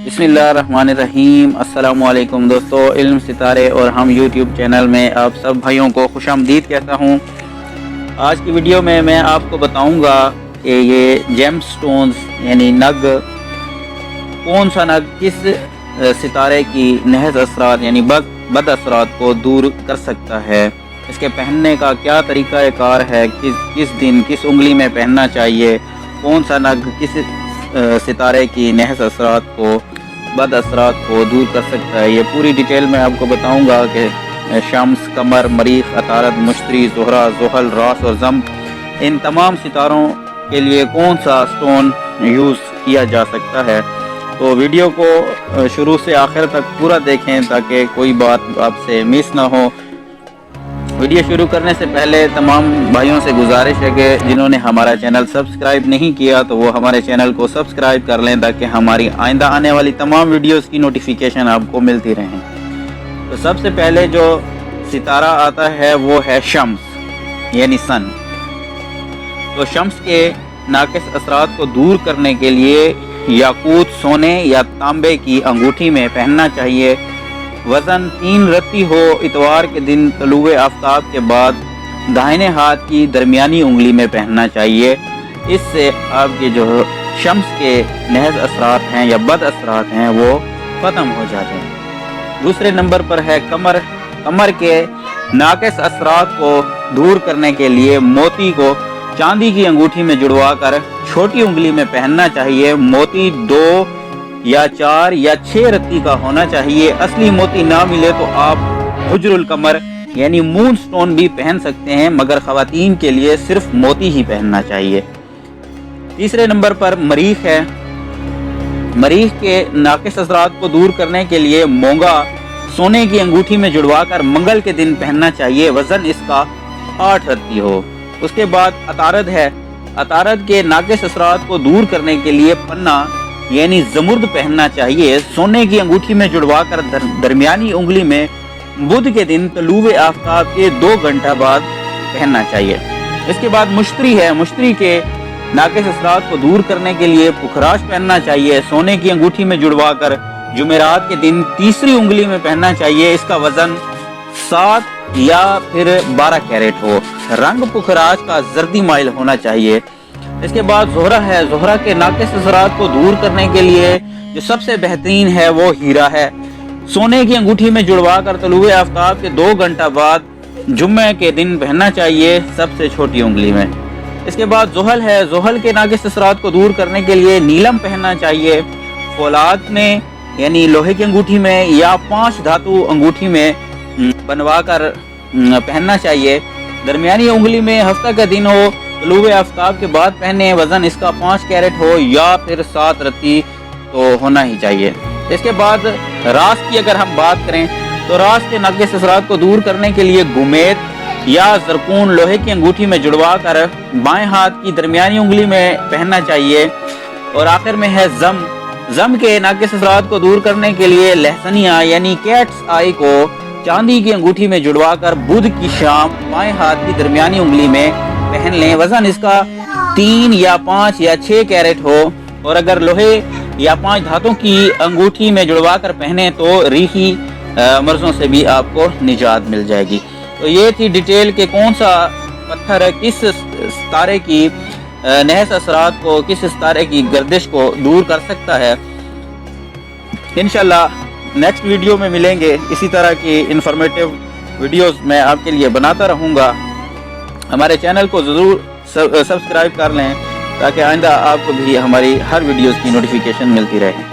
बिस्मिल्लाहिर्रहमानिर्रहीम। अस्सलामुअलैकुम दोस्तों, इल्म सितारे और हम यूट्यूब चैनल में आप सब भाइयों को खुशामदीद कहता हूँ। आज की वीडियो में मैं आपको बताऊँगा कि ये जेम स्टोन्स यानी नग, कौन सा नग किस सितारे की नहज असरात यानी बद असरात को दूर कर सकता है, इसके पहनने का क्या तरीक़ा कार है, किस दिन किस उंगली में पहनना चाहिए, कौन सा नग किस सितारे की नहज असरात को बद असरात को दूर कर सकता है। ये पूरी डिटेल में आपको बताऊंगा कि शम्स, कमर, मरीख, अतारद, मुश्तरी, ज़ोहरा, ज़ुहल, रास और ज़म, इन तमाम सितारों के लिए कौन सा स्टोन यूज़ किया जा सकता है। तो वीडियो को शुरू से आखिर तक पूरा देखें ताकि कोई बात आपसे मिस ना हो। वीडियो शुरू करने से पहले तमाम भाइयों से गुजारिश है कि जिन्होंने हमारा चैनल सब्सक्राइब नहीं किया तो वो हमारे चैनल को सब्सक्राइब कर लें ताकि हमारी आइंदा आने वाली तमाम वीडियोस की नोटिफिकेशन आपको मिलती रहें। तो सबसे पहले जो सितारा आता है वो है शम्स यानी सन। तो शम्स के नाकिस असरात को दूर करने के लिए याकूत, सोने या तांबे की अंगूठी में पहनना चाहिए। वज़न 3 रत्ती हो। इतवार के दिन तलुए आफ्ताब के बाद दाहिने हाथ की दरमियानी उंगली में पहनना चाहिए। इससे आपके जो शम्स के नहज असरात हैं या बद असरात हैं वो ख़त्म हो जाते हैं। दूसरे नंबर पर है कमर। कमर के नाकिस असरात को दूर करने के लिए मोती को चांदी की अंगूठी में जुड़वा कर छोटी उंगली में पहनना चाहिए। मोती 2 या 4 या 6 रत्ती का होना चाहिए। असली मोती ना मिले तो आप हुजरुल कमर यानी मून स्टोन भी पहन सकते हैं, मगर ख़वातीन के लिए सिर्फ मोती ही पहनना चाहिए। तीसरे नंबर पर मरीख है। मरीख के नाकिस असरात को दूर करने के लिए मोंगा सोने की अंगूठी में जुड़वाकर मंगल के दिन पहनना चाहिए। वज़न इसका 8 रत्ती हो। उसके बाद अतारद है। अतारद के नाकिस असरात को दूर करने के लिए पन्ना यानी जमुर्द पहनना चाहिए। सोने की अंगूठी में जुड़वाकर दरमियानी उंगली में बुध के दिन तलुए आफ्ताब के 2 घंटा बाद पहनना चाहिए। इसके बाद मुश्तरी है। मुश्तरी के नाकिस असरात को दूर करने के लिए पुखराश पहनना चाहिए। सोने की अंगूठी में जुड़वाकर जुमेरात के दिन तीसरी उंगली में पहनना चाहिए। इसका वजन 7 या फिर 12 कैरेट हो। रंग पुखराश का जर्दी माइल होना चाहिए। इसके बाद ज़ोहरा है। ज़ोहरा के नाकिस असरात को दूर करने के लिए जो सबसे बेहतरीन है वो हीरा है। सोने की अंगूठी में जुड़वा कर तलुए आफ्ताब के 2 घंटा बाद जुम्मे के दिन पहनना चाहिए, सबसे छोटी उंगली में। इसके बाद ज़ुहल है। ज़ुहल के नाकिस असरात को दूर करने के लिए नीलम पहनना चाहिए। फौलाद में यानी लोहे की अंगूठी में या 5 धातु अंगूठी में बनवा कर पहनना चाहिए। दरमियानी उंगली में हफ्ता का दिन हो, तलुए आफ्ताब के बाद पहने। वज़न इसका 5 कैरेट हो या फिर 7 रत्ती तो होना ही चाहिए। इसके बाद रास की अगर हम बात करें तो रास के नाकिस असरात को दूर करने के लिए गुमेत या जरकून लोहे की अंगूठी में जुड़वा कर बाएं हाथ की दरमियानी उंगली में पहनना चाहिए। और आखिर में है जम। जम के नाकिस असरात को दूर करने के लिए लहसनिया यानी कैट्स आई को चांदी की अंगूठी में जुड़वा कर बुध की शाम बाएं हाथ की दरमियानी उंगली में पहन लें। वज़न इसका 3 या 5 या 6 कैरेट हो। और अगर लोहे या 5 धातों की अंगूठी में जुड़वा कर पहने तो रीही मर्जों से भी आपको निजात मिल जाएगी। तो ये थी डिटेल के कौन सा पत्थर किस सितारे की नहज असरात को, किस सितारे की गर्दिश को दूर कर सकता है। इंशाल्लाह नेक्स्ट वीडियो में मिलेंगे। इसी तरह की इंफॉर्मेटिव वीडियोस मैं आपके लिए बनाता रहूँगा। हमारे चैनल को ज़रूर सब्सक्राइब कर लें ताकि आइंदा आपको भी हमारी हर वीडियोस की नोटिफिकेशन मिलती रहे।